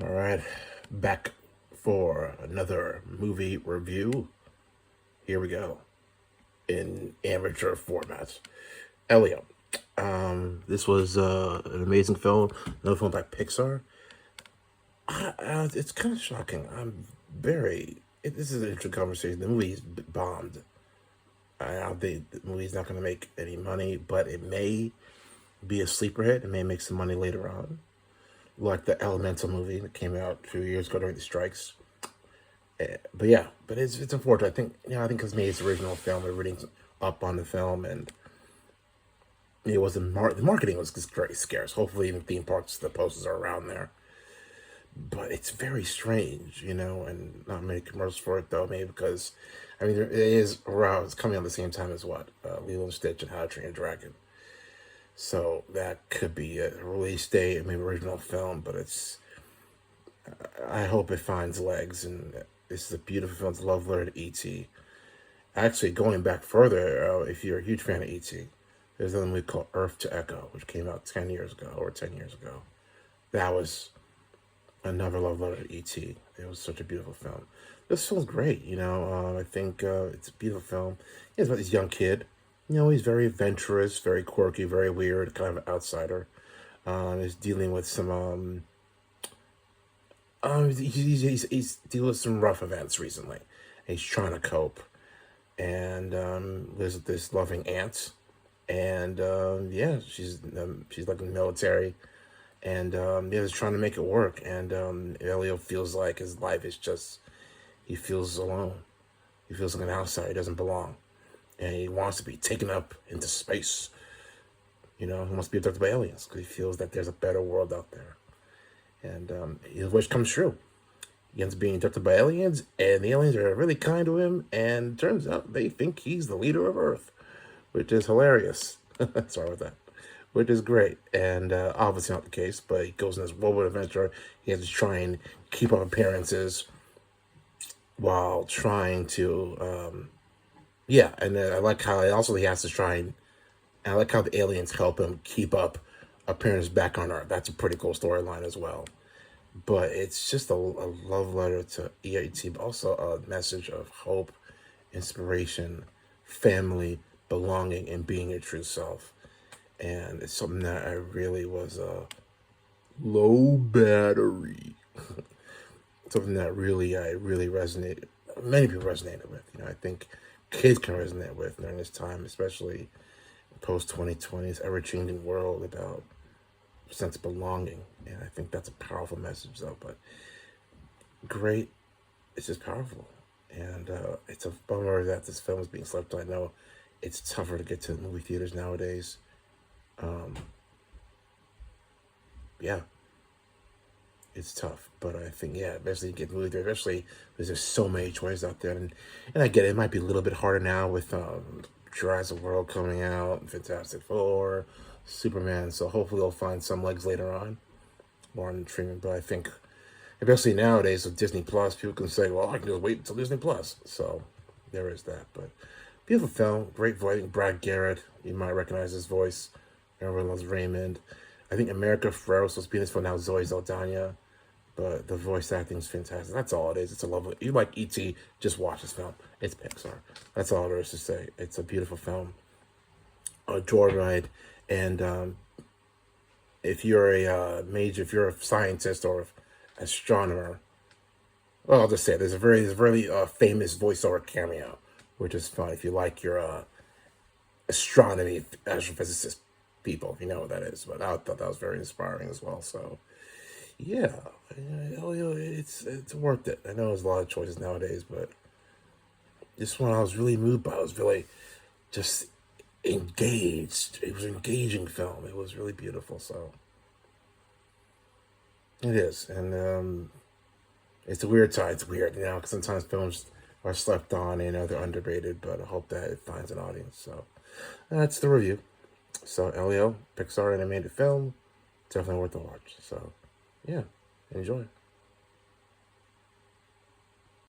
All right, back for another movie review. Here we go in amateur format. Elio. This was an amazing film. Another film by Pixar. It's kind of shocking. This is an interesting conversation. The movie's bombed. I don't think the movie's not going to make any money, but it may be a sleeper hit. It may make some money later on, like the Elemental movie that came out a few years ago during the strikes. But it's unfortunate. I think because its original film, everything's up on the film, and it wasn't the marketing was just very scarce. Hopefully, in theme parks, the posters are around there. But it's very strange, and not many commercials for it though. Maybe because, it is around. It's coming out at the same time as what Lilo and Stitch and How to Train Your Dragon. So that could be a release date, maybe original film, but I hope it finds legs, and this is a beautiful film. It's a love letter to E.T. Actually, going back further, if you're a huge fan of E.T., there's another movie called Earth to Echo, which came out 10 years ago, or 10 years ago. That was another love letter to E.T. It was such a beautiful film. This film's great, I think it's a beautiful film. It's about this young kid. He's very adventurous, very quirky, very weird, kind of an outsider. He's dealing with some he's dealing with some rough events recently. He's trying to cope, and lives with this loving aunt, and she's like in the military, and he's trying to make it work. And Elio feels like his life is just he feels alone. He feels like an outsider. He doesn't belong, and he wants to be taken up into space. He wants to be abducted by aliens because he feels that there's a better world out there. And his wish comes true. He ends up being abducted by aliens, and the aliens are really kind to him, and turns out they think he's the leader of Earth, which is hilarious. Sorry about that. Which is great, and obviously not the case, but he goes on this whirlwind adventure. He has to try and keep up appearances while trying to, and I like how also he has to try and I like how the aliens help him keep up appearance back on Earth. That's a pretty cool storyline as well. But it's just a love letter to EAT, but also a message of hope, inspiration, family, belonging, and being your true self. And it's something that I really was low battery. Something that I really resonated. Many people resonated with. I think kids can resonate with during this time, especially post 2020's ever changing world about sense of belonging. And I think that's a powerful message though. But great, it's just powerful. And it's a bummer that this film is being slept on. I know it's tougher to get to movie theaters nowadays. Yeah, it's tough, but I think eventually you get movie theater. Especially there's just so many choices out there, and I get it. It might be a little bit harder now with Jurassic World coming out, Fantastic Four, Superman. So hopefully they'll find some legs later on, more on streaming. But I think, especially nowadays with Disney Plus, people can say, "Well, I can just wait until Disney Plus." So there is that. But beautiful film, great voice. Brad Garrett, you might recognize his voice. Everyone loves Raymond. I think America Ferrero supposed to be in this one now. Zoe Saldana. But the voice acting is fantastic. That's all it is. It's a lovely. You like E.T., just watch this film. It's Pixar. That's all there is to say. It's a beautiful film. A joyride. And if you're if you're a scientist or astronomer, well, I'll just say it. There's a very famous voiceover cameo, which is fun if you like your astronomy astrophysicist people, if you know what that is. But I thought that was very inspiring as well. So yeah, it's worth it. I know there's a lot of choices nowadays, but this one I was really moved by. I was really just engaged. It was an engaging film. It was really beautiful. So it is, and it's a weird time. It's weird, because sometimes films are slept on. They're underrated, but I hope that it finds an audience. So that's the review. So Elio, Pixar animated film, definitely worth the watch. So yeah, enjoy.